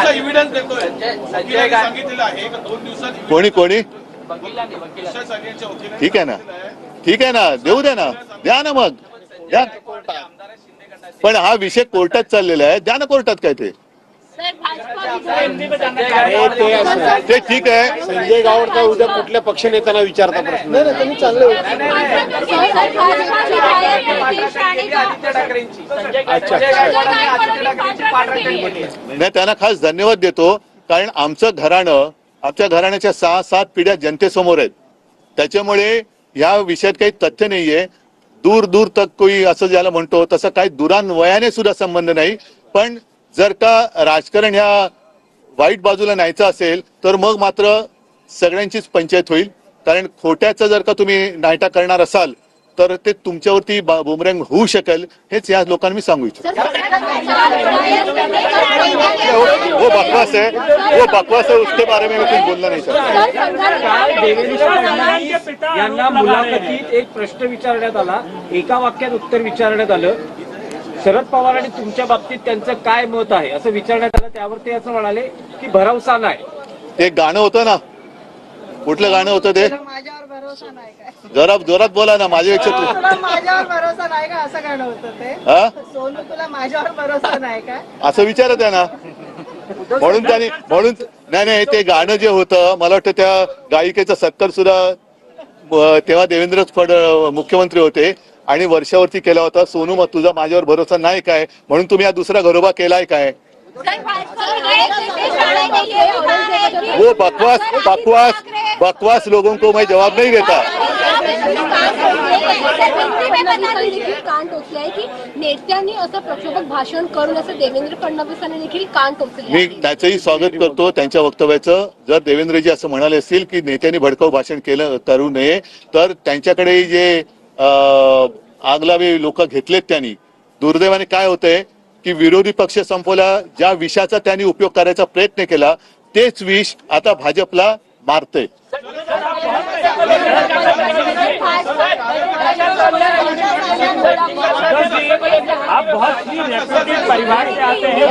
Evidence देतोय सांगितलेलं आहे की 2 दिवसात कोणी ठीक आहे ना, ठीक आहे ना, देऊ द्या ना, द्या ना मग द्या. पण हा विषय कोर्टात चाललेला आहे, द्या ना कोर्टात काय ते ठीक आहे. संजय गावडचा उद्या कुठल्या पक्षनेत्यांना विचारता प्रश्न नाही, त्यांना खास धन्यवाद देतो, कारण आमच्या घराण्याच्या 6-7 पिढ्या जनतेसमोर आहेत. त्याच्यामुळे या विषयात काही तथ्य नाहीये. दूर दूर तक कोई असं ज्याला म्हणतो तसं काही दुरान्वयाने सुद्धा संबंध नाही. पण जर का राजकारण ह्या वाईट बाजूला न्यायचं असेल तर मग मात्र सगळ्यांचीच पंचायत होईल. कारण खोट्याचं जर का तुम्ही नायटा करणार असाल तर ते तुमच्यावरती बुमरँग होऊ शकेल, हेच या लोकांना मी सांगू इच्छितो. वो बकवास है, वो बकवास है, उसके बारे में कुछ बोलना नहीं चाहता. यांना मुलाखतीत एक प्रश्न विचारण्यात आला, एका वाक्यात उत्तर विचारण्यात आलं, शरद पवार आणि तुमच्या बाबतीत त्यांचं काय मत आहे असं विचारण्यात आलं. त्यावर ते असं म्हणाले की भरवसा नाही. ते गाणं होतं ना, कुठलं गाणं होतं ते? माझ्यावर भरोसा नाही काय? जरा जोरात बोला ना, माझ्यापेक्षा तुला माझ्यावर भरोसा नाही का असं गाणं होतं ते? सोनू तुला माझ्यावर भरोसा नाही काय असं विचारत आहे ना. म्हणून नाही, ते गाणं जे होतं, मला वाटतं त्या गायिकेचा सत्कार सुद्धा तेव्हा देवेंद्र मुख्यमंत्री होते आणि वर्षावरती केला होता. सोनू, मग तुझा माझ्यावर भरोसा नाही काय म्हणून तुम्ही हा दुसरा घरोबा केलाय काय? वो बकवास लोगों को मैं जवाब नहीं देता. कान टोचले की नेत्यांनी असं प्रक्षोभक भाषण करून असं देवेंद्र फडणवीसांनी देखील कान टोचले. मी त्याचंही स्वागत करतो त्यांच्या वक्तव्याचं. जर देवेंद्रजी असं म्हणाले असतील की नेत्यांनी भडकाऊ भाषण करू नये तर त्यांच्याकडे जे आगलावे लोक घेतलेत त्यांनी, दुर्दैवाने काय होतंय की विरोधी पक्ष संपवला, ज्या विषाचा त्यांनी उपयोग करायचा प्रयत्न केला तेच विष आता भाजपला मारतंय. आप बहुत ही परिवार से आते हैं.